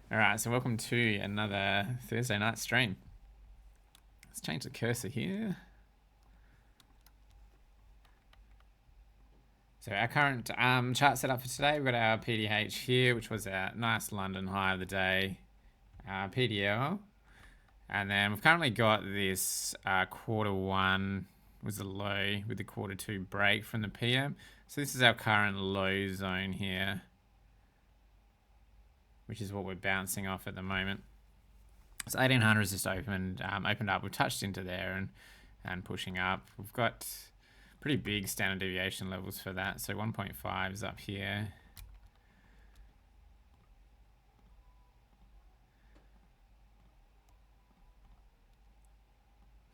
All right, so welcome to another Thursday night stream. Let's change the cursor here. So our current chart setup for today, we've got our PDH here, which was our nice London high of the day, our PDL. And then we've currently got this quarter one was the low with the quarter two break from the PM. So this is our current low zone here, which is what we're bouncing off at the moment. So 1800 has just opened up. We've touched into there and pushing up. We've got pretty big standard deviation levels for that. So 1.5 is up here.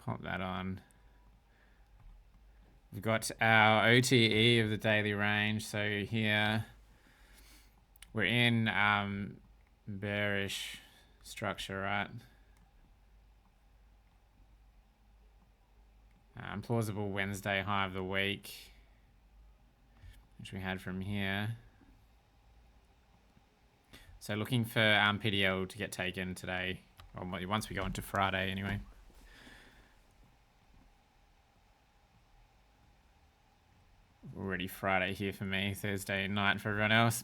Pop that on. We've got our OTE of the daily range. So here we're in bearish structure, right? Plausible Wednesday high of the week, which we had from here. So looking for PDL to get taken today, or once we go into Friday anyway. Already Friday here for me, Thursday night for everyone else.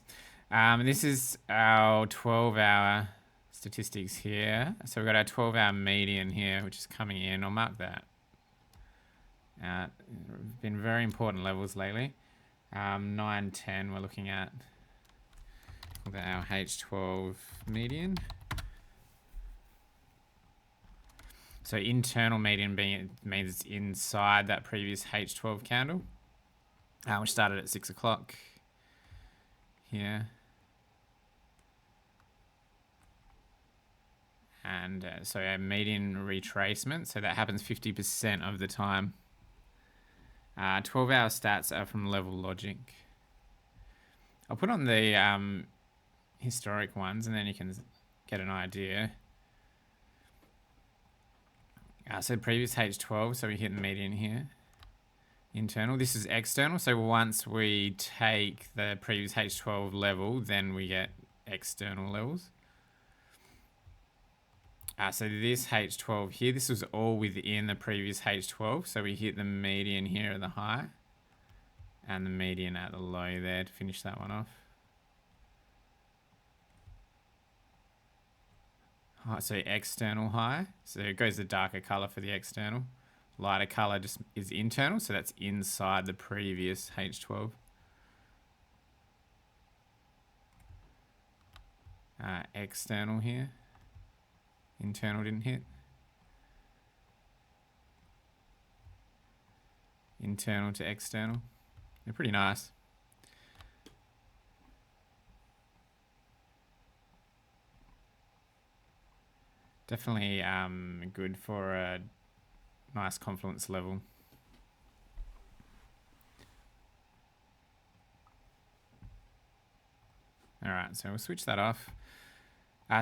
This is our 12-hour statistics here. So we've got our 12-hour median here, which is coming in. I'll mark that. Been very important levels lately. 9, 10 we're looking at. Our H12 median. So internal median means it's inside that previous H12 candle, which started at 6 o'clock here. And so our median retracement, so that happens 50% of the time. 12-hour stats are from Level Logic. I'll put on the historic ones and then you can get an idea. So previous H12, so we hit the median here. Internal, this is external, so once we take the previous H12 level, then we get external levels. So this H12 here, this was all within the previous H12. So we hit the median here at the high and the median at the low there to finish that one off. So external high. So it goes the darker color for the external. Lighter color just is internal. So that's inside the previous H12. External here. Internal didn't hit. Internal to external. They're pretty nice. Definitely good for a nice confluence level. All right, so we'll switch that off.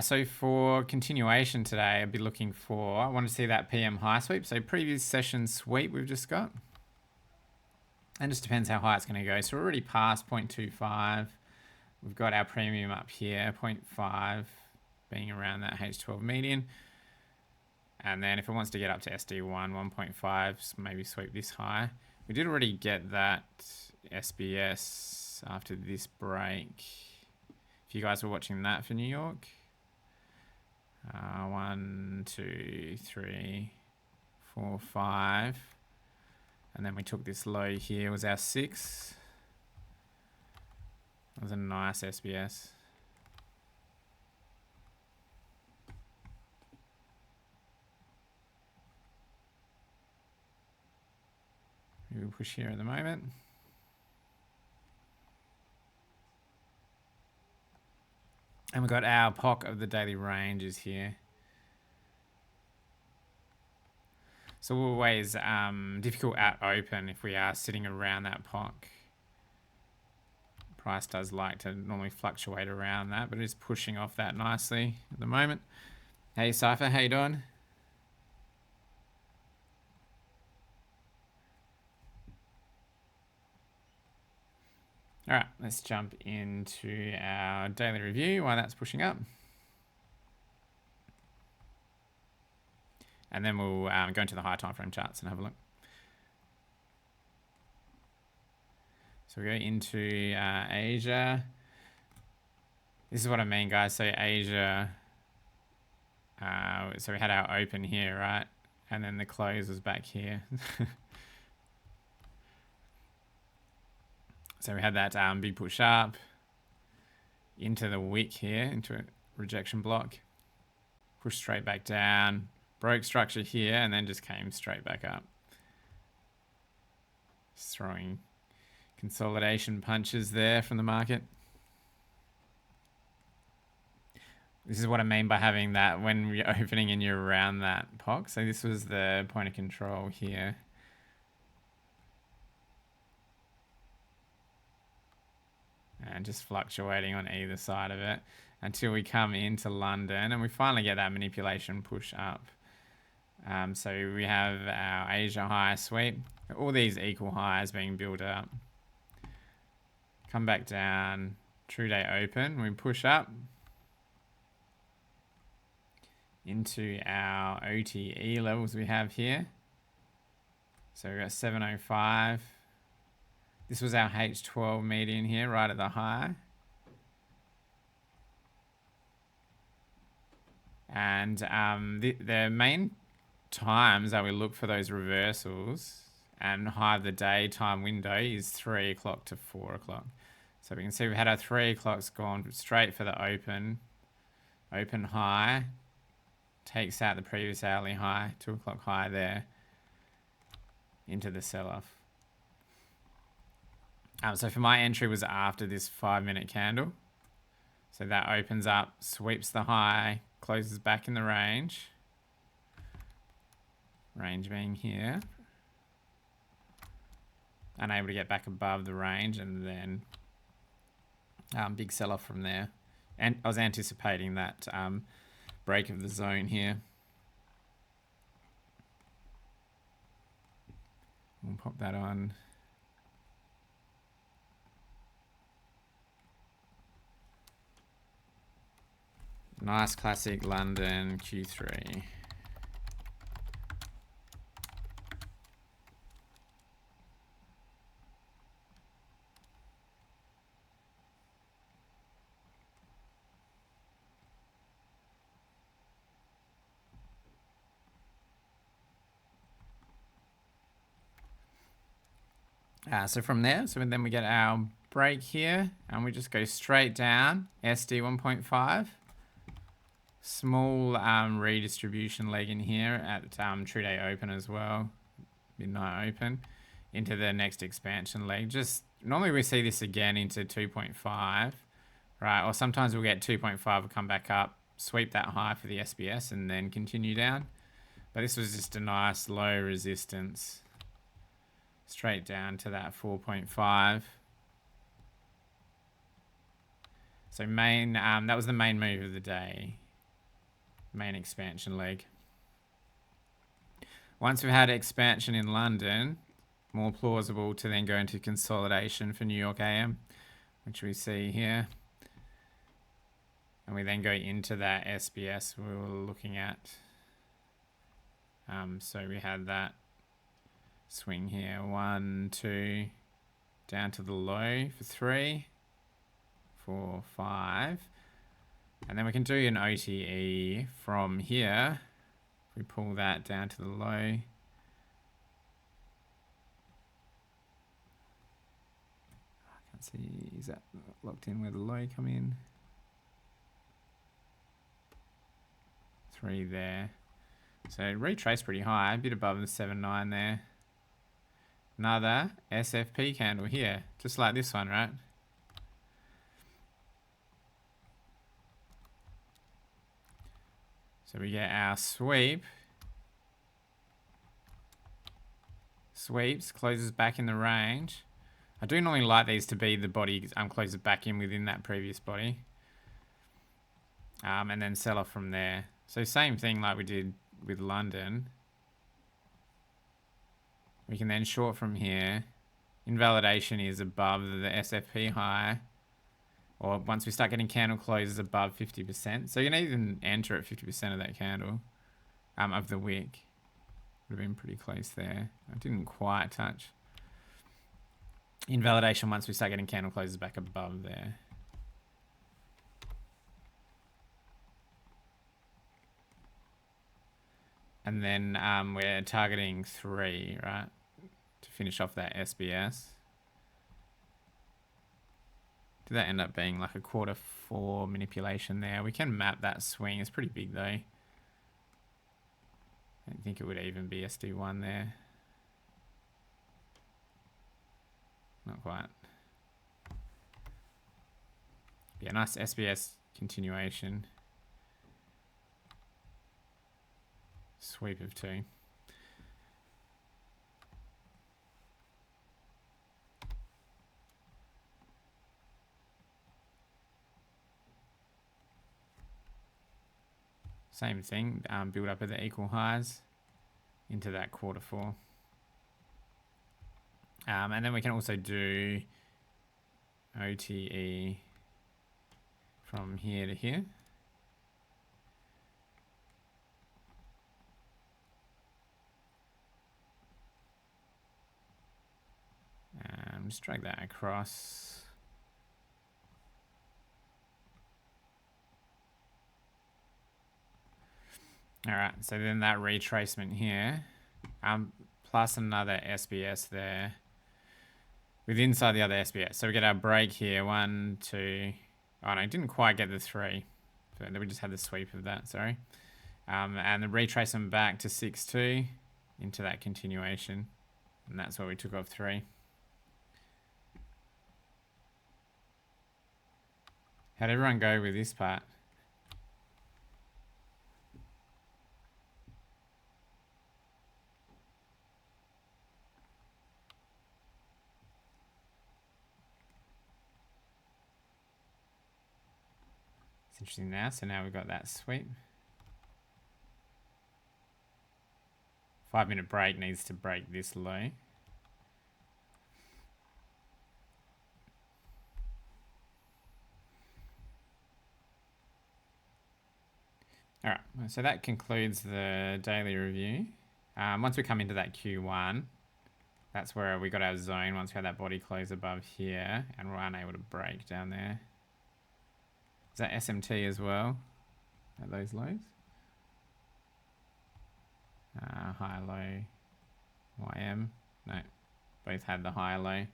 So for continuation today, I'll be looking for, I want to see that PM high sweep. So previous session sweep we've just got. And just depends how high it's going to go. So we're already past 0.25. We've got our premium up here, 0.5 being around that H12 median. And then if it wants to get up to SD1, 1.5, maybe sweep this high. We did already get that SBS after this break. If you guys were watching that for New York. 1, 2, 3, 4, 5. And then we took this low here, was our 6. That was a nice SBS. We'll push here at the moment. And we've got our POC of the daily ranges here. So always difficult at open if we are sitting around that POC. Price does like to normally fluctuate around that, but it is pushing off that nicely at the moment. Hey Cypher, how you doing? All right, let's jump into our daily review while that's pushing up. And then we'll go into the high time frame charts and have a look. So we go into Asia. This is what I mean, guys. So Asia, so we had our open here, right? And then the close was back here. So we had that big push up into the wick here, into a rejection block. Pushed straight back down, broke structure here, and then just came straight back up. Just throwing consolidation punches there from the market. This is what I mean by having that when you're opening and you're around that POC. So this was the point of control here. And just fluctuating on either side of it until we come into London and we finally get that manipulation push up. So we have our Asia high sweep, all these equal highs being built up. Come back down, true day open, we push up into our OTE levels we have here. So we've got 705. This was our H12 median here, right at the high. And the main times that we look for those reversals and high of the day time window is 3 o'clock to 4 o'clock. So we can see we had our 3 o'clocks gone straight for the open high, takes out the previous hourly high, 2 o'clock high there, into the sell-off. So for my entry was after this 5-minute candle. So that opens up, sweeps the high, closes back in the range. Range being here. Unable to get back above the range, and then big sell-off from there. And I was anticipating that break of the zone here. We'll pop that on. Nice classic London Q3. So from there, so then we get our break here, and we just go straight down, SD 1.5. Small redistribution leg in here at true day open as well, midnight open, into the next expansion leg. Just normally we see this again into 2.5, right? Or sometimes we'll get 2.5, will come back up, sweep that high for the SBS, and then continue down. But this was just a nice low resistance, straight down to that 4.5. So main, that was the main move of the day. Main expansion leg. Once we've had expansion in London, more plausible to then go into consolidation for New York AM, which we see here. And we then go into that SBS we were looking at. So we had that swing here, 1, 2, down to the low for 3, 4, 5. And then we can do an OTE from here. If we pull that down to the low. I can't see, is that locked in where the low come in? 3 there. So retrace pretty high, a bit above the 7.9 there. Another SFP candle here, just like this one, right? So we get our sweep. Sweeps, closes back in the range. I do normally like these to be the body closes back in within that previous body. And then sell off from there. So same thing like we did with London. We can then short from here. Invalidation is above the SFP high. Or once we start getting candle closes above 50%. So you can even enter at 50% of that candle, of the wick. Would have been pretty close there. I didn't quite touch. Invalidation once we start getting candle closes back above there. And then we're targeting 3, right? To finish off that SBS. Did that end up being like a quarter 4 manipulation there? We can map that swing. It's pretty big though. I don't think it would even be SD1 there. Not quite. Yeah, nice SBS continuation. Sweep of 2. Same thing, build up at the equal highs into that quarter 4. And then we can also do OTE from here to here. Just drag that across. All right, so then that retracement here, plus another SBS there with inside the other SBS. So we get our break here, 1, 2. Oh no, didn't quite get the 3. But then we just had the sweep of that, sorry. And the retracement back to 6-2 into that continuation. And that's where we took off 3. How'd everyone go with this part? It's interesting now. So now we've got that sweep. 5-minute break needs to break this low. All right, so that concludes the daily review. Once we come into that Q1, that's where we got our zone once we had that body close above here and we're unable to break down there. Is that SMT as well at those lows? High, low, YM. No, both had the high, low.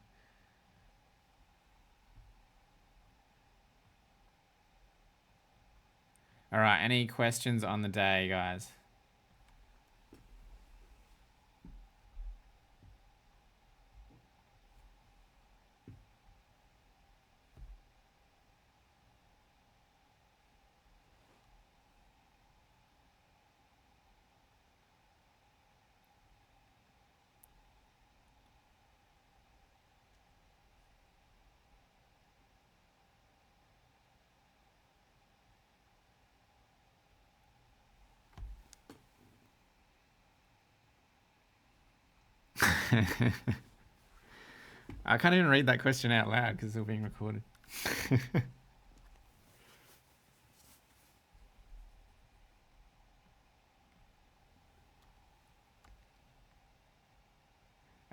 All right, any questions on the day, guys? I can't even read that question out loud because it's all being recorded.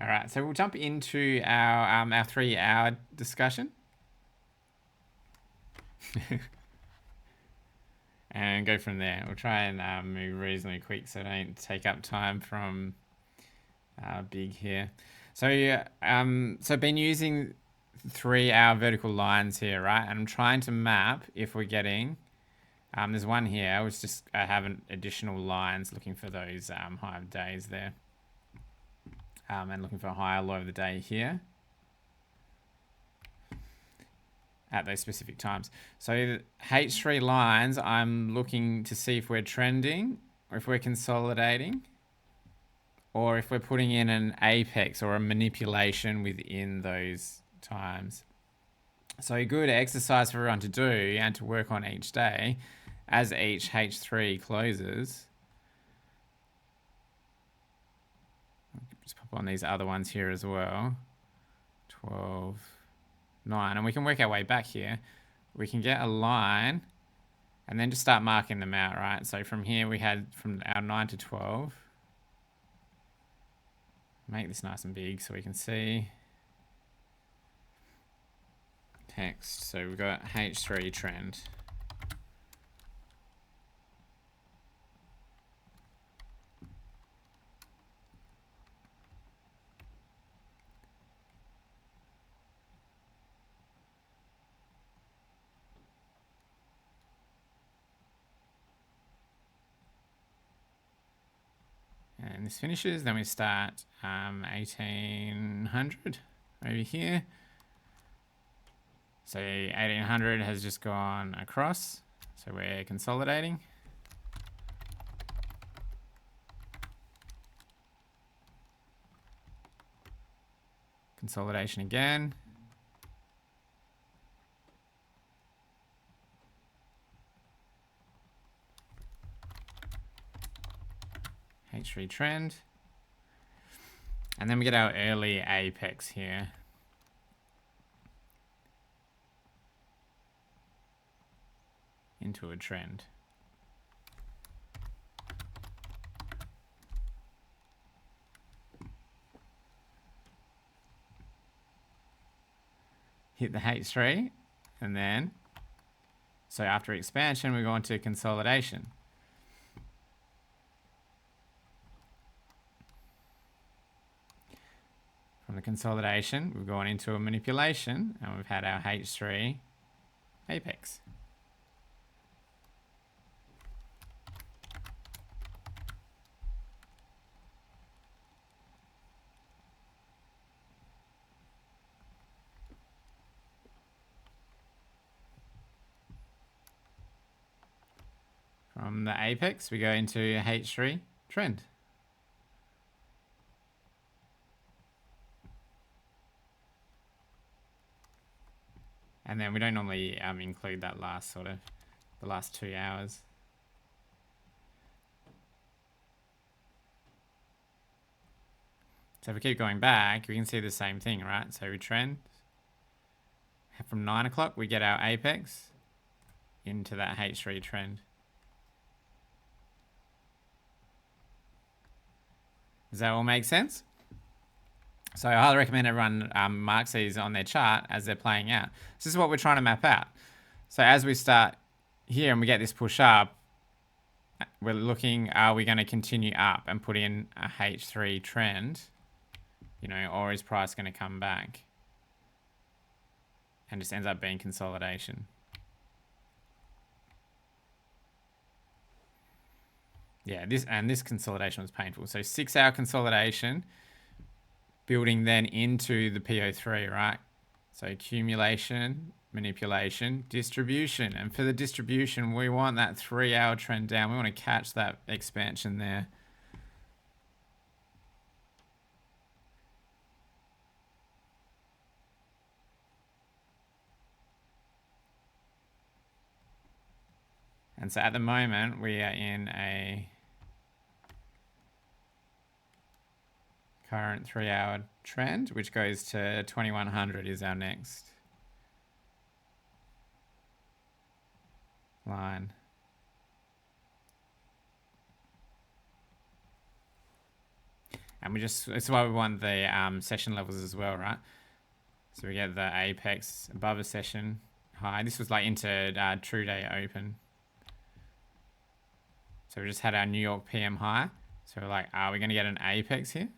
All right, so we'll jump into our 3-hour discussion. And go from there. We'll try and move reasonably quick so I don't take up time from big here. So so I've been using 3-hour vertical lines here, right? And I'm trying to map if we're getting, there's one here, which just I have additional lines looking for those high of days there. And looking for a higher low of the day here at those specific times. So H3 lines, I'm looking to see if we're trending or if we're consolidating or if we're putting in an apex or a manipulation within those times. So a good exercise for everyone to do and to work on each day as each H3 closes. Just pop on these other ones here as well. 12, 9, and we can work our way back here. We can get a line and then just start marking them out, right? So from here we had from our 9 to 12. Make this nice and big so we can see text. So we've got H3 trend. And this finishes, then we start 1800 over here. So 1800 has just gone across. So we're consolidating. Consolidation again. H3 trend. And then we get our early apex here. Into a trend. Hit the H3 and then, so after expansion, we go into consolidation. From the consolidation, we've gone into a manipulation and we've had our H3 apex. From the apex, we go into H3 trend. And then we don't normally include that last the last 2 hours. So if we keep going back, we can see the same thing, right? So we trend. From 9 o'clock, we get our apex into that H3 trend. Does that all make sense? So I highly recommend everyone marks these on their chart as they're playing out. This is what we're trying to map out. So as we start here and we get this push up, we're looking, are we going to continue up and put in a H3 trend, you know, or is price going to come back and just ends up being consolidation? Yeah, this consolidation was painful. So 6 hour consolidation, building then into the PO3, right? So accumulation, manipulation, distribution. And for the distribution, we want that 3 hour trend down. We want to catch that expansion there. And so at the moment, we are in a current 3 hour trend, which goes to 2100 is our next line. And it's why we want the session levels as well, right? So we get the apex above a session high. This was like into true day open. So we just had our New York PM high. So we're like, are we going to get an apex here?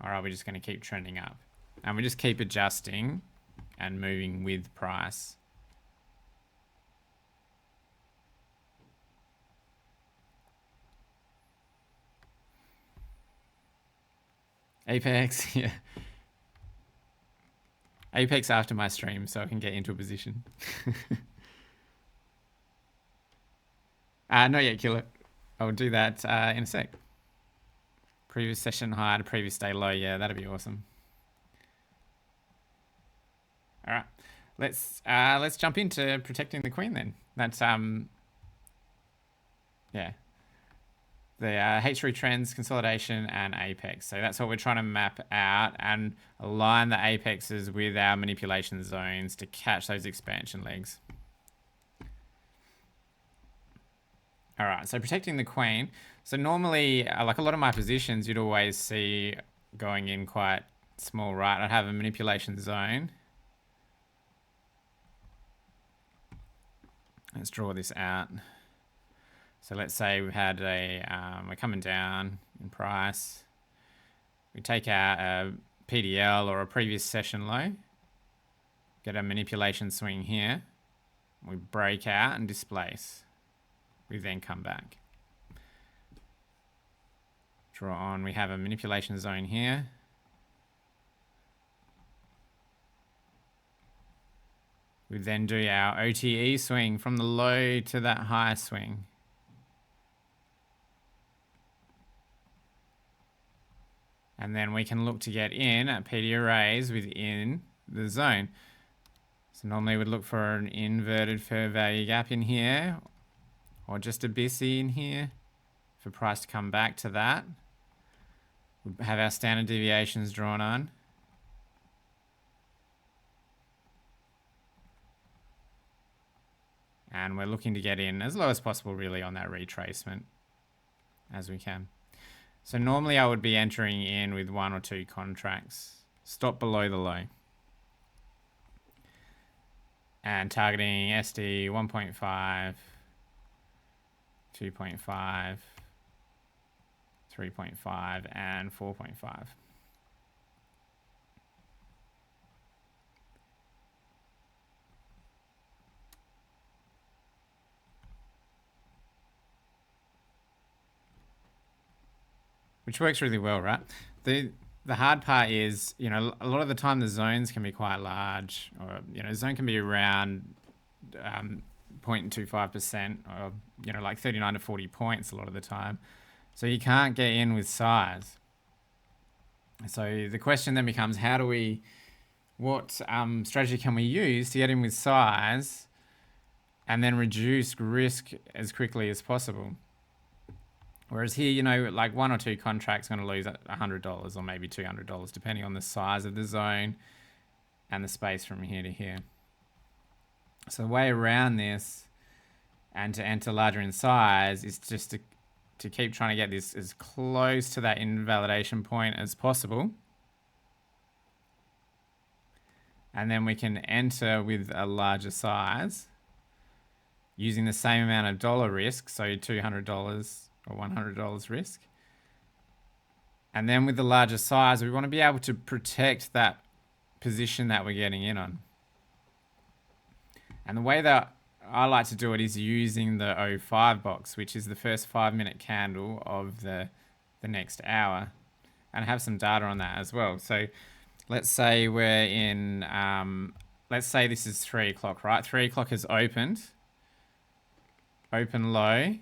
Or are we just going to keep trending up? And we just keep adjusting and moving with price. Apex, yeah. Apex after my stream so I can get into a position. Not yet, Killer. I'll do that in a sec. Previous session high to previous day low. Yeah, that'd be awesome. All right, let's jump into protecting the queen then. That's yeah, the H3 trends, consolidation, and apex. So that's what we're trying to map out and align the apexes with our manipulation zones to catch those expansion legs. All right, so protecting the queen. So normally, like a lot of my positions, you'd always see going in quite small, right? I'd have a manipulation zone. Let's draw this out. So let's say we've had we're coming down in price. We take out a PDL or a previous session low. Get a manipulation swing here. We break out and displace. We then come back. Draw on, we have a manipulation zone here. We then do our OTE swing from the low to that high swing. And then we can look to get in at PD arrays within the zone. So normally we'd look for an inverted fair value gap in here, or just a BISI in here for price to come back to that. We have our standard deviations drawn on. And we're looking to get in as low as possible really on that retracement as we can. So normally I would be entering in with 1 or 2 contracts. Stop below the low. And targeting SD 1.5, 2.5, 3.5, and 4.5. Which works really well, right? The hard part is, you know, a lot of the time the zones can be quite large, or, you know, zone can be around 0.25%, or, you know, like 39 to 40 points a lot of the time. So you can't get in with size. So the question then becomes, what strategy can we use to get in with size and then reduce risk as quickly as possible? Whereas here, you know, like 1 or 2 contracts going to lose $100 or maybe $200, depending on the size of the zone and the space from here to here. So the way around this and to enter larger in size is just to keep trying to get this as close to that invalidation point as possible. And then we can enter with a larger size using the same amount of dollar risk, so $200 or $100 risk. And then with the larger size, we want to be able to protect that position that we're getting in on. And the way that I like to do it is using the 05 box, which is the first 5-minute candle of the next hour, and have some data on that as well. So let's say we're in, let's say this is 3 o'clock, right? 3 o'clock has opened, open low.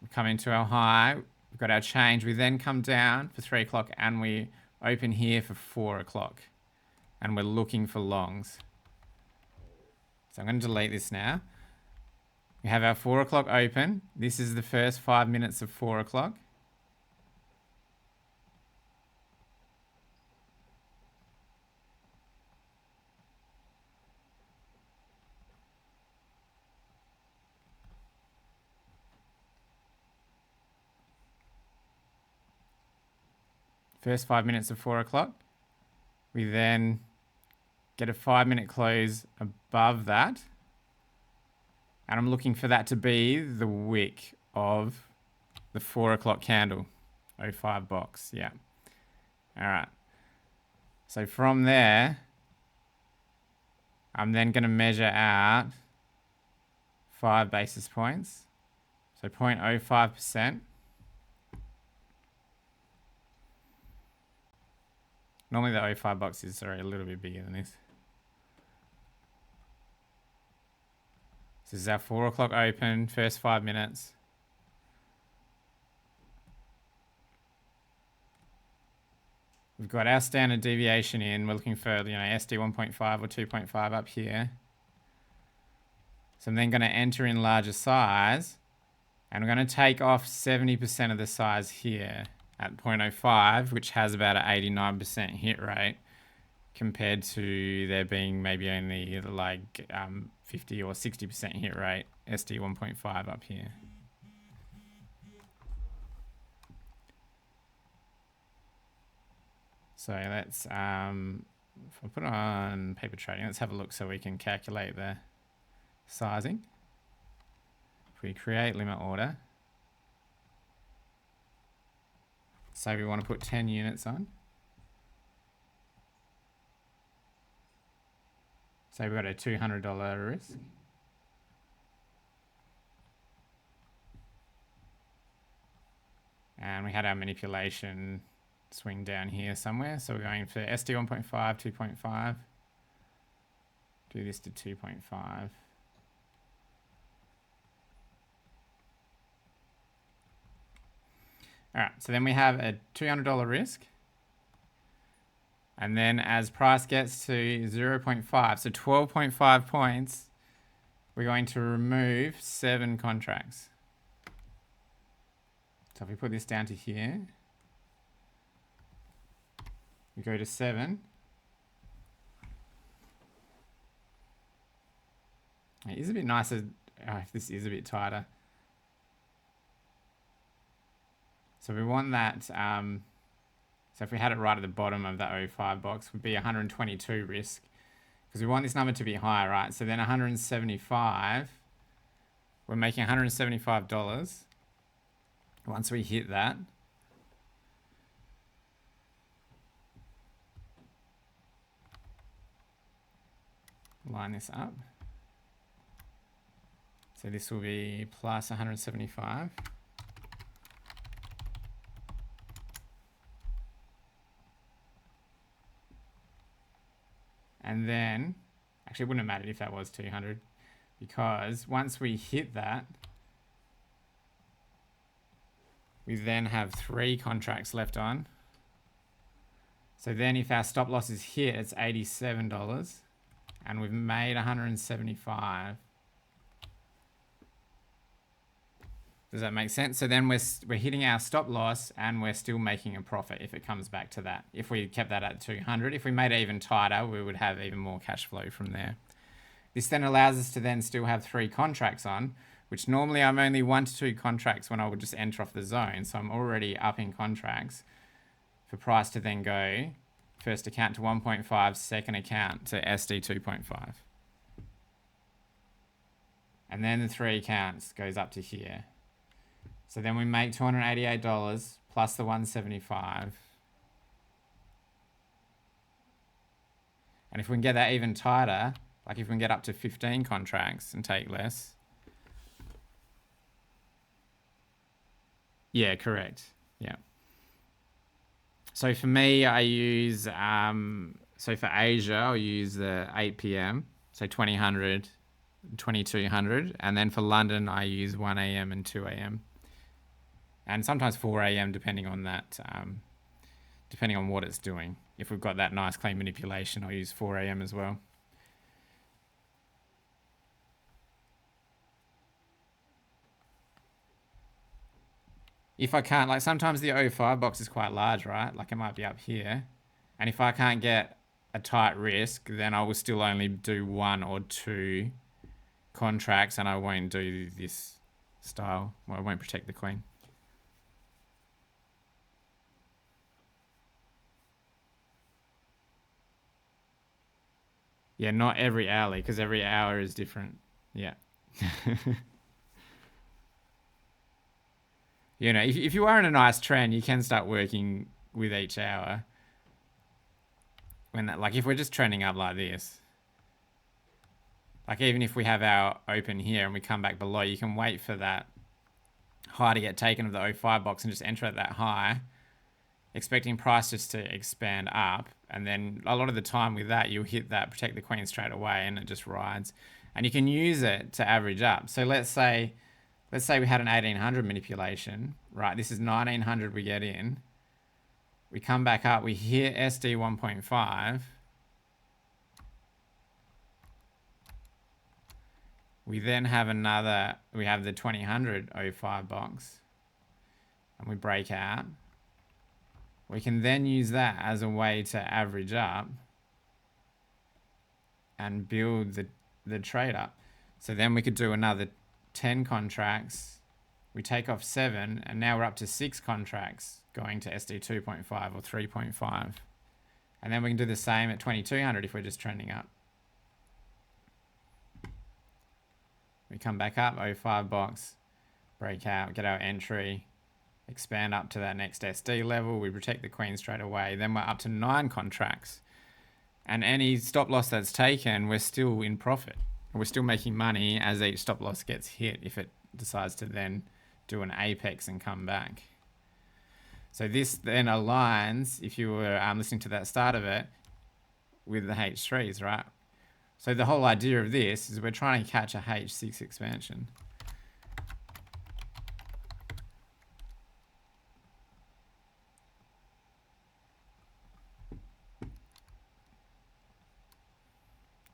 We come into our high, we've got our change. We then come down for 3 o'clock and we open here for 4 o'clock. And we're looking for longs. So I'm going to delete this now. We have our 4 o'clock open. This is the first 5 minutes of 4 o'clock. First 5 minutes of 4 o'clock. We then get a 5-minute close above that. And I'm looking for that to be the wick of the 4 o'clock candle. 05 box, yeah. All right. So from there, I'm then going to measure out 5 basis points. So 0.05%. Normally the 05 box is a little bit bigger than this. This is our 4 o'clock open, first 5 minutes. We've got our standard deviation in. We're looking for, you know, SD 1.5 or 2.5 up here. So I'm then going to enter in larger size, and we're going to take off 70% of the size here at 0.05, which has about an 89% hit rate, compared to there being maybe only like 50 or 60% hit rate, SD 1.5 up here. So let's, if I put on paper trading, let's have a look so we can calculate the sizing. If we create limit order, say we want to put 10 units on. Say we've got a $200 risk. And we had our manipulation swing down here somewhere. So we're going for SD 1.5, 2.5. Do this to 2.5. All right, so then we have a $200 risk. And then as price gets to 0.5, so 12.5 points, we're going to remove 7 contracts. So if we put this down to here, we go to 7. It is a bit nicer if this is a bit tighter. So we want that, so if we had it right at the bottom of that 05 box, would be 122 risk. Because we want this number to be high, right? So then 175, we're making $175. Once we hit that, line this up. So this will be plus 175. And then, actually it wouldn't have mattered if that was 200, because once we hit that, we then have 3 contracts left on. So then if our stop loss is hit, it's $87 and we've made 175. Does that make sense? So then we're hitting our stop loss and we're still making a profit if it comes back to that. If we kept that at 200, if we made it even tighter, we would have even more cash flow from there. This then allows us to then still have 3 contracts on, which normally I'm only 1 to 2 contracts when I would just enter off the zone. So I'm already upping contracts for price to then go first account to 1.5, second account to SD 2.5. And then the 3 accounts goes up to here. So then we make $288 plus the 175. And if we can get that even tighter, like if we can get up to 15 contracts and take less. Yeah, correct. Yeah. So for me, I use, so for Asia, I'll use the 8 p.m. So 2000, 2200. And then for London, I use 1 a.m. and 2 a.m. And sometimes 4 a.m. depending on that, depending on what it's doing. If we've got that nice clean manipulation, I'll use 4 a.m. as well. If I can't, like sometimes the 05 box is quite large, right? Like it might be up here. And if I can't get a tight risk, then I will still only do 1 or 2 contracts and I won't do this style. Well, I won't protect the queen. Yeah, not every hourly, because every hour is different. Yeah. You know, if you are in a nice trend, you can start working with each hour. When that, like if we're just trending up like this, like even if we have our open here and we come back below, you can wait for that high to get taken of the 05 box and just enter at that high, expecting price just to expand up. And then a lot of the time with that, you'll hit that protect the queen straight away and it just rides. And you can use it to average up. So let's say we had an 1800 manipulation, right? This is 1900 we get in. We come back up, we hit SD 1.5. We then have we have the 2000 05 box and we break out. We can then use that as a way to average up and build the trade up. So then we could do another 10 contracts. We take off 7 and now we're up to 6 contracts going to SD 2.5 or 3.5. And then we can do the same at 2200 if we're just trending up. We come back up, 05 box, break out, get our entry, expand up to that next SD level. We protect the queen straight away. Then we're up to 9 contracts. And any stop loss that's taken, we're still in profit. We're still making money as each stop loss gets hit if it decides to then do an apex and come back. So this then aligns, if you were listening to that start of it, with the H3s, right? So the whole idea of this is we're trying to catch a H6 expansion.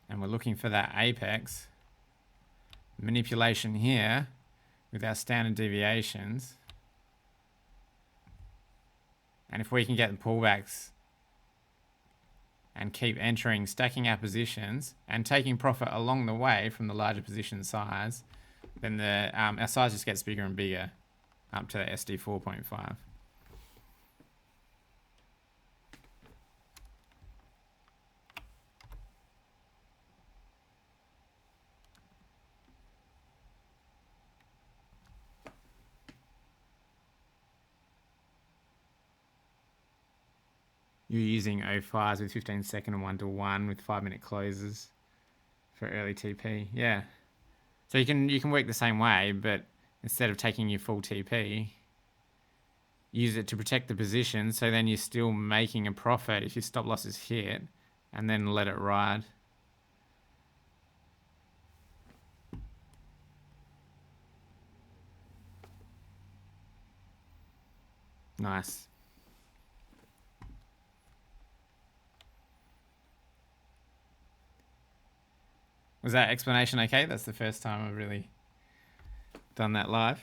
And we're looking for that apex. Manipulation here with our standard deviations. And if we can get the pullbacks and keep entering, stacking our positions and taking profit along the way from the larger position size, then our size just gets bigger and bigger up to the SD 4.5. You're using 05s with 15-second and 1-to-1 with 5-minute closes for early TP. Yeah. So you can work the same way, but instead of taking your full TP, use it to protect the position, so then you're still making a profit if your stop loss is hit, and then let it ride. Nice. Was that explanation okay? That's the first time I've really done that live.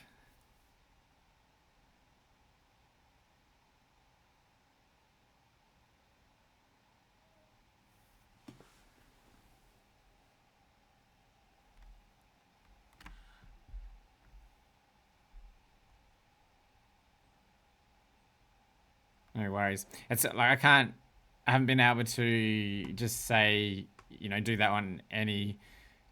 No worries. It's like I haven't been able to just say, do that on any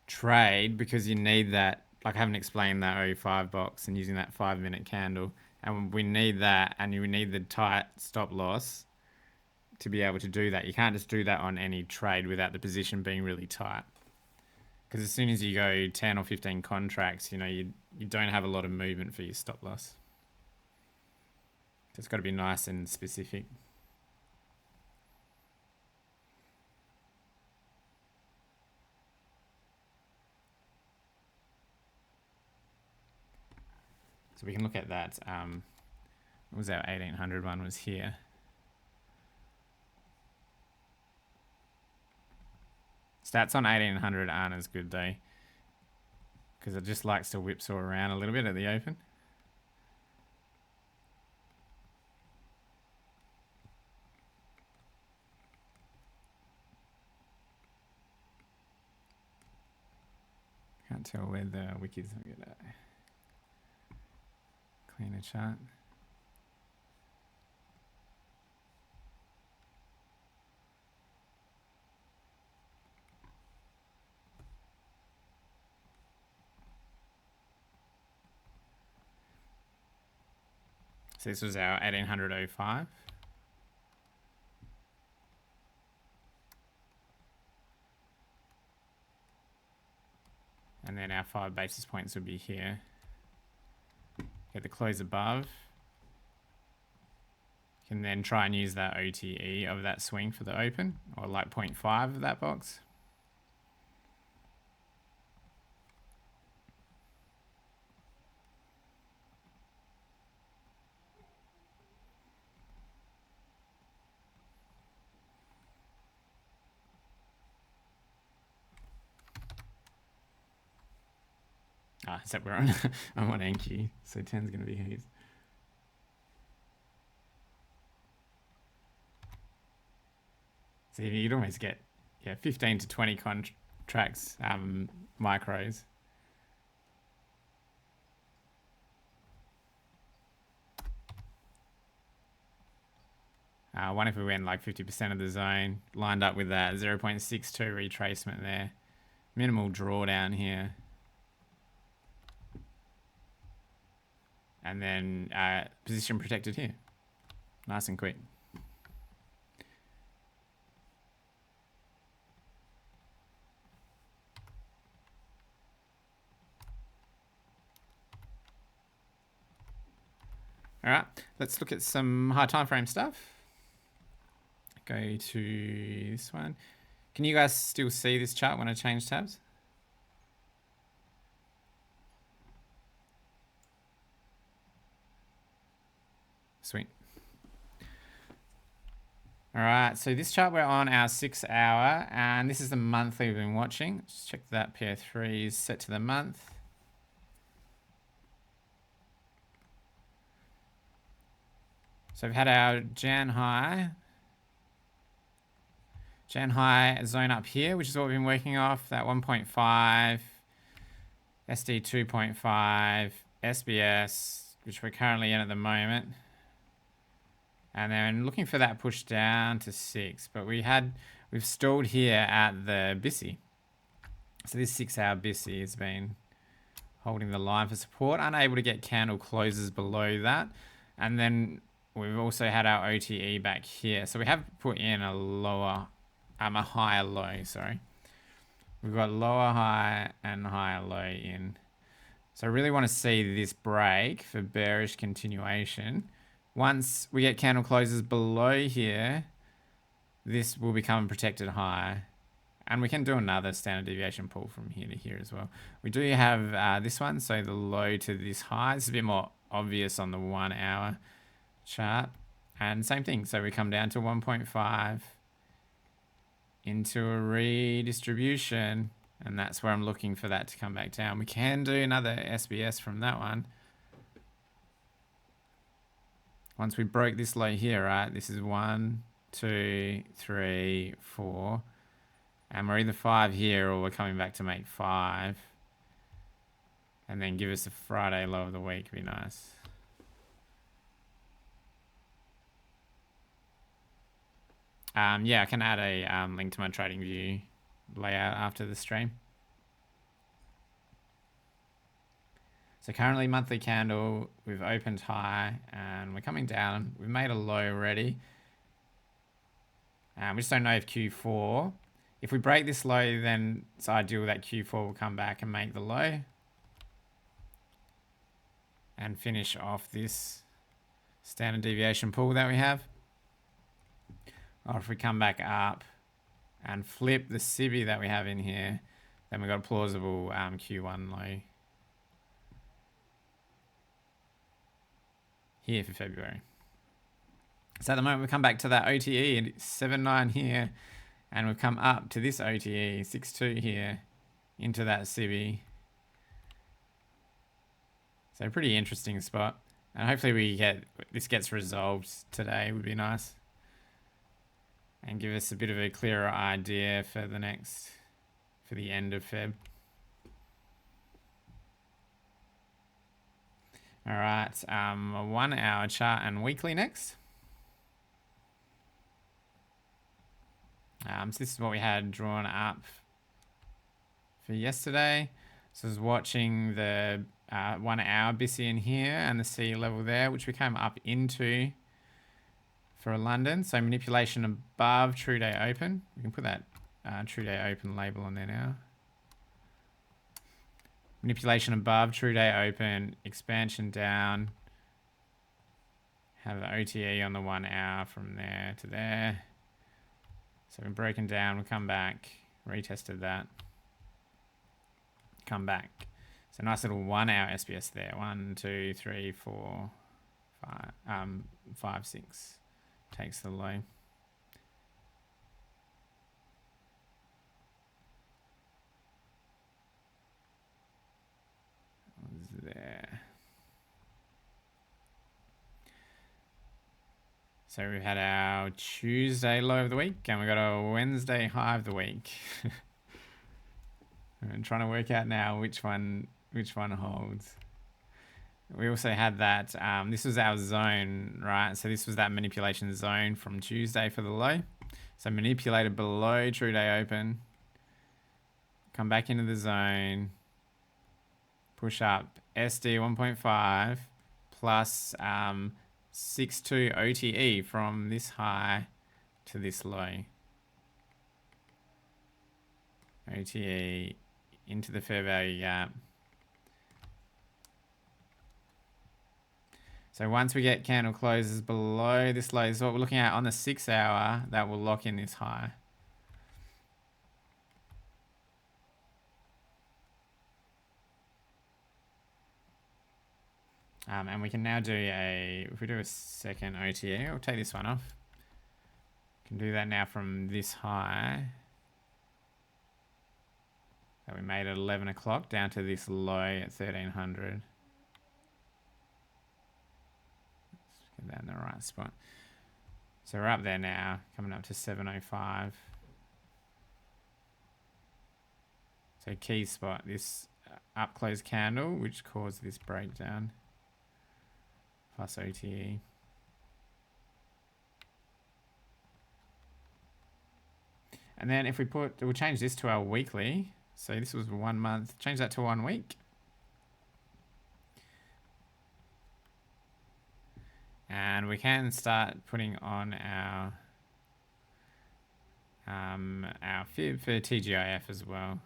trade, because you need that. Like I haven't explained that 05 box and using that 5-minute candle, and we need that, and you need the tight stop loss to be able to do that. You can't just do that on any trade without the position being really tight, because as soon as you go 10 or 15 contracts, you don't have a lot of movement for your stop loss. So it's got to be nice and specific. So we can look at that. What was our 1800 one? Was here. Stats on 1800 aren't as good though, because it just likes to whipsaw around a little bit at the open. Can't tell where the wiki is. I'm gonna clean a chart. So this was our 1800.05. And then our 5 basis points would be here. Get the close above. Can then try and use that OTE of that swing for the open, or like 0.5 of that box. Except we're on I'm on Enki, so 10's going to be his. So you'd almost get 15 to 20 contracts, micros. One if we went like 50% of the zone, lined up with that 0.62 retracement there. Minimal drawdown here. And then position protected here. Nice and quick. All right, let's look at some high time frame stuff. Go to this one. Can you guys still see this chart when I change tabs? Sweet. All right, so this chart we're on our 6 hour, and this is the monthly we've been watching. Just check that pair 3 is set to the month. So we've had our Jan high zone up here, which is what we've been working off, that 1.5, SD 2.5, SBS, which we're currently in at the moment. And then looking for that push down to 6, but we've stalled here at the BISI. So this 6 hour BISI has been holding the line for support, unable to get candle closes below that. And then we've also had our OTE back here. So we have put in a higher low, sorry. We've got lower high and higher low in. So I really want to see this break for bearish continuation. Once we get candle closes below here, this will become a protected high. And we can do another standard deviation pull from here to here as well. We do have this one, so the low to this high. This is a bit more obvious on the 1 hour chart. And same thing, so we come down to 1.5 into a redistribution, and that's where I'm looking for that to come back down. We can do another SBS from that one. Once we broke this low here, right? This is 1, 2, 3, 4. And we're either 5 here or we're coming back to make 5. And then give us a Friday low of the week, be nice. Yeah, I can add a link to my trading view layout after the stream. So currently monthly candle, we've opened high and we're coming down. We've made a low already. We just don't know if Q4, if we break this low, then it's ideal that Q4 will come back and make the low and finish off this standard deviation pull that we have. Or if we come back up and flip the SIBI that we have in here, then we've got a plausible Q1 low here for February. So at the moment we come back to that OTE and 7.9 here, and we've come up to this OTE 6.2 here into that SIBI. So pretty interesting spot, and hopefully this gets resolved today. Would be nice, and give us a bit of a clearer idea for the end of Feb. All right, a 1 hour chart and weekly next. So this is what we had drawn up for yesterday. So I was watching the 1 hour BISI in here and the C level there, which we came up into for London. So manipulation above true day open. We can put that true day open label on there now. Manipulation above true day open, expansion down. Have the OTE on the 1 hour from there to there. So we've broken down, we'll come back, retested that, come back. So nice little 1 hour SBS there. 1, 2, 3, 4, 5, 6. Takes the low. There. So we've had our Tuesday low of the week, and we got a Wednesday high of the week. I'm trying to work out now which one holds. We also had that, this was our zone, right? So this was that manipulation zone from Tuesday for the low. So manipulated below true day open. Come back into the zone. Push up SD 1.5 plus 6.2 OTE from this high to this low. OTE into the fair value gap. So once we get candle closes below this low, this is what we're looking at on the 6 hour, that will lock in this high. And we can now do if we do a second OTA, I'll take this one off. Can do that now from this high that we made at 11 o'clock down to this low at 1300. Let's get that in the right spot. So we're up there now, coming up to 705. So key spot, this up close candle, which caused this breakdown, plus OTE. And then if we we'll change this to our weekly. So this was 1 month, change that to 1 week. And we can start putting on our fib for TGIF as well.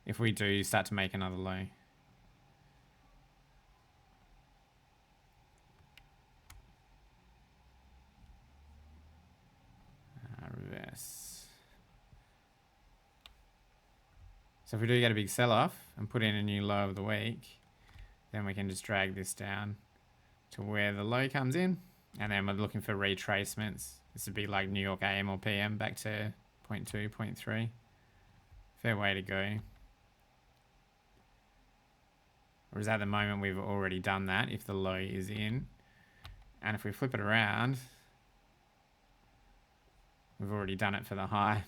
If we do start to make another low. Reverse. So if we do get a big sell-off and put in a new low of the week, then we can just drag this down to where the low comes in. And then we're looking for retracements. This would be like New York AM or PM back to 0.2, 0.3. Fair way to go. Whereas at the moment we've already done that if the low is in. And if we flip it around, we've already done it for the high.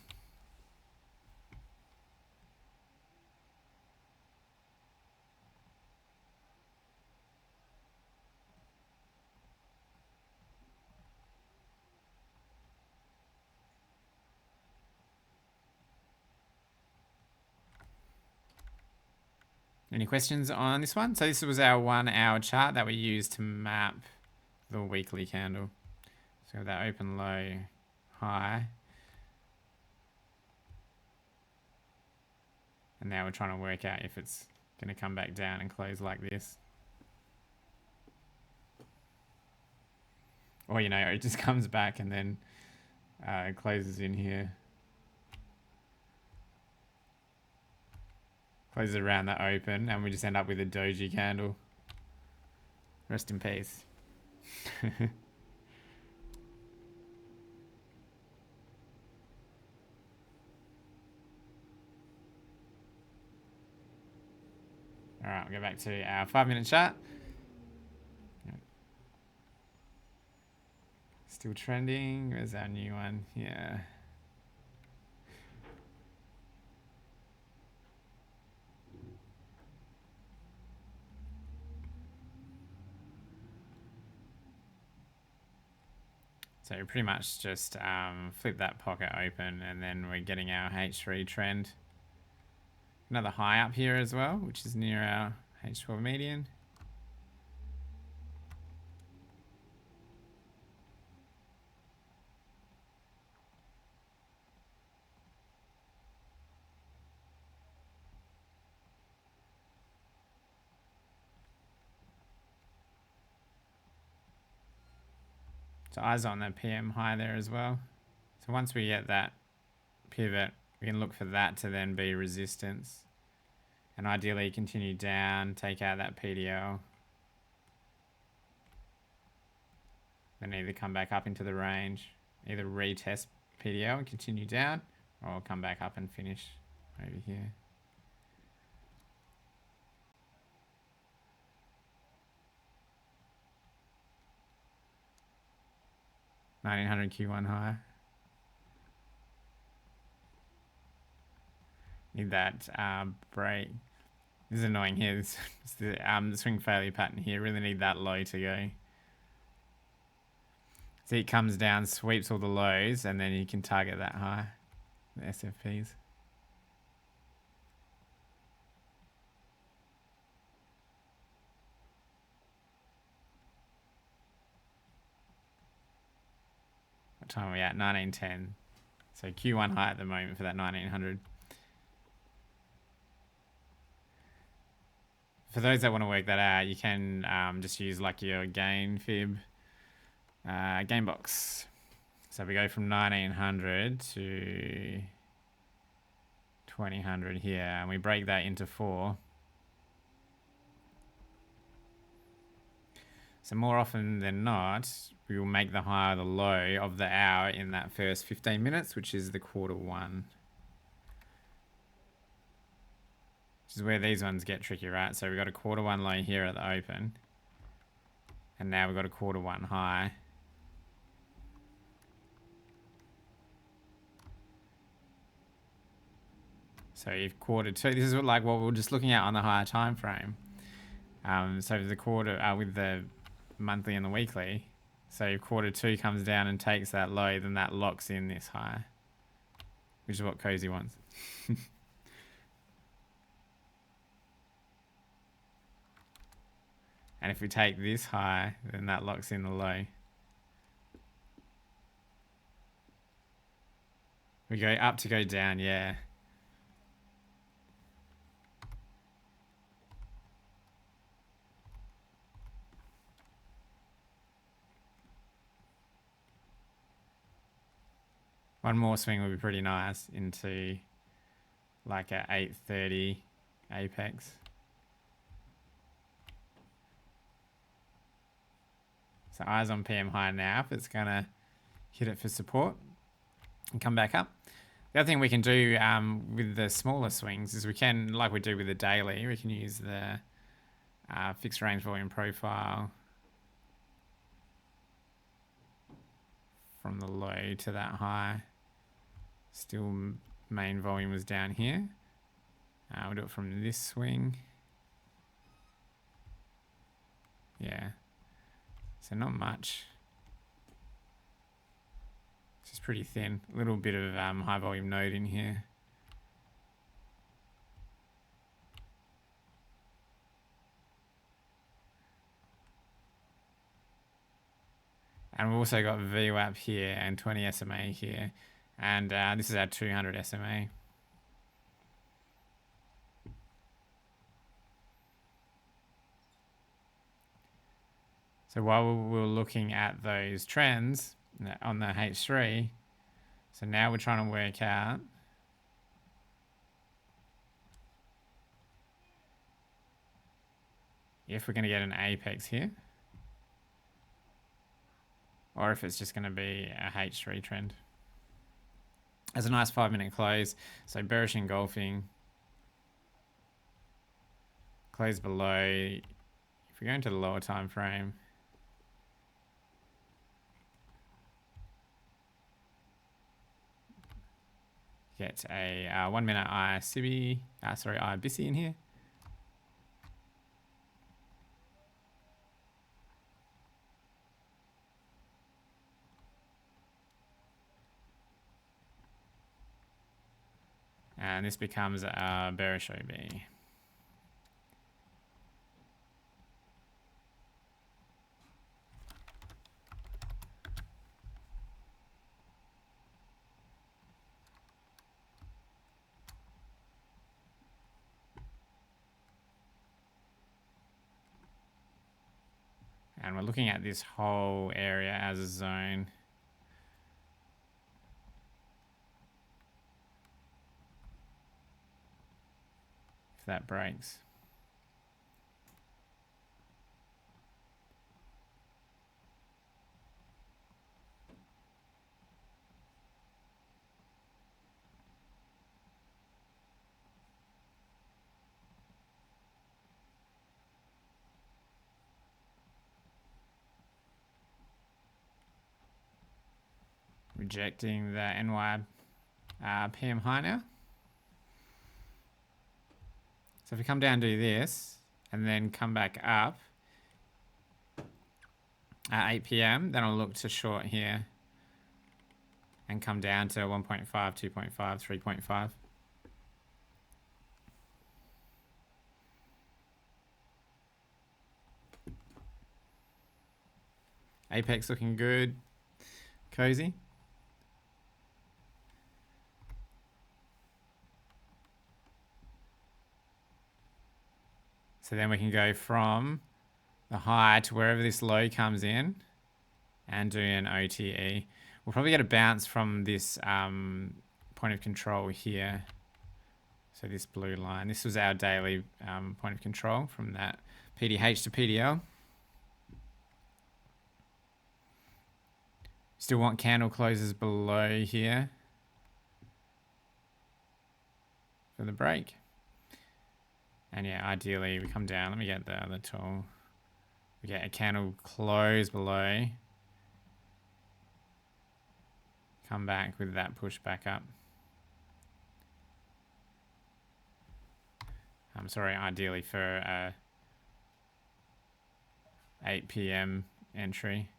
Any questions on this one? So this was our 1 hour chart that we used to map the weekly candle. So that open low high. And now we're trying to work out if it's going to come back down and close like this. Or, you know, it just comes back and then it closes in here. Closes around the open and we just end up with a doji candle. Rest in peace. All right, we'll go back to our 5-minute chart. Still trending. Where's our new one? Yeah. So pretty much just flip that pocket open and then we're getting our H3 trend. Another high up here as well, which is near our H12 median. So eyes on that PM high there as well. So once we get that pivot, we can look for that to then be resistance. And ideally continue down, take out that PDL. Then either come back up into the range, either retest PDL and continue down, or come back up and finish over here. $1,900 Q1 high. Need that break. This is annoying here. This the swing failure pattern here. Really need that low to go. See, it comes down, sweeps all the lows, and then you can target that high, the SFPs. What time are we at? 1910. So Q1 high at the moment for that 1900. For those that want to work that out, you can just use like your gain fib gain box. So we go from 1900 to 2000 here, and we break that into 4. So more often than not, we will make the high or the low of the hour in that first 15 minutes, which is the quarter one. Which is where these ones get tricky, right? So we've got a quarter one low here at the open. And now we've got a quarter one high. So if quarter two, this is like what we were just looking at on the higher time frame. So the quarter with the monthly and the weekly. So if quarter two comes down and takes that low, then that locks in this high, which is what Cozy wants. And if we take this high, then that locks in the low. We go up to go down, yeah. One more swing would be pretty nice into like a 8:30 apex. So eyes on PM high now if it's going to hit it for support and come back up. The other thing we can do with the smaller swings is we can, like we do with the daily, we can use the fixed range volume profile from the low to that high. Still main volume is down here. We'll do it from this swing. Yeah. So not much. Just pretty thin. A little bit of high volume node in here. And we've also got VWAP here and 20 SMA here. And this is our 200 SMA. So while we were looking at those trends on the H3, so now we're trying to work out if we're going to get an apex here, or if it's just going to be a H3 trend. There's a nice 5-minute close. So bearish engulfing. Close below. If we go into the lower time frame, get a 1 minute IBISI in here. And this becomes a bearish OB. And we're looking at this whole area as a zone. If that breaks. Rejecting the NY PM high now. So if we come down and do this, and then come back up at 8 p.m, then I'll look to short here and come down to 1.5, 2.5, 3.5. Apex looking good. Cozy. So then we can go from the high to wherever this low comes in and do an OTE. We'll probably get a bounce from this point of control here. So this blue line, this was our daily point of control from that PDH to PDL. Still want candle closes below here for the break. And yeah, ideally we come down. Let me get the other tool. We get a candle close below. Come back with that push back up. I'm sorry, ideally for a 8 p.m. entry.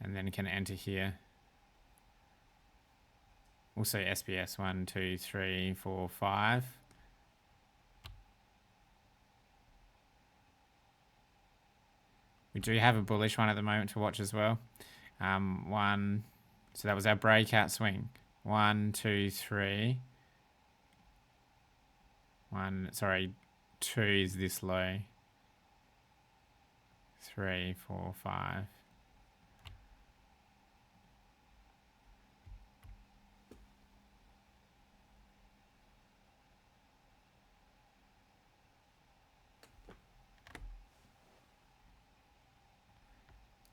And then can enter here. Also SBS 1, 2, 3, 4, 5. We do have a bullish one at the moment to watch as well. One, so that was our breakout swing. 1, 2, 3. Two is this low. 3, 4, 5.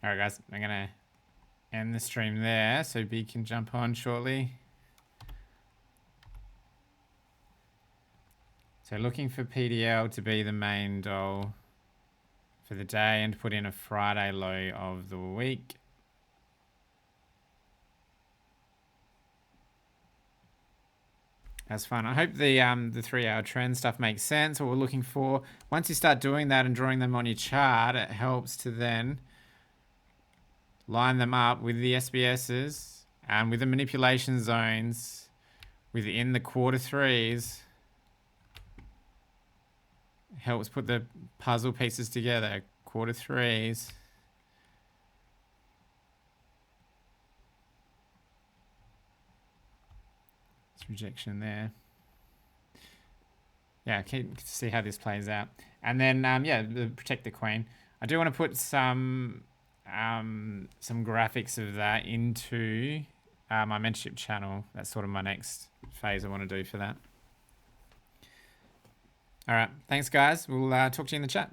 All right, guys, I'm going to end the stream there so B can jump on shortly. So looking for PDL to be the main doll for the day and put in a Friday low of the week. That's fun. I hope the 3-hour trend stuff makes sense, what we're looking for. Once you start doing that and drawing them on your chart, it helps to then line them up with the SBSs and with the manipulation zones within the quarter threes. Helps put the puzzle pieces together. Quarter threes. It's rejection there. Yeah, keep to see how this plays out. And then, yeah, protect the queen. I do want to put some graphics of that into my mentorship channel. That's sort of my next phase I want to do for that. All right. Thanks, guys. We'll talk to you in the chat.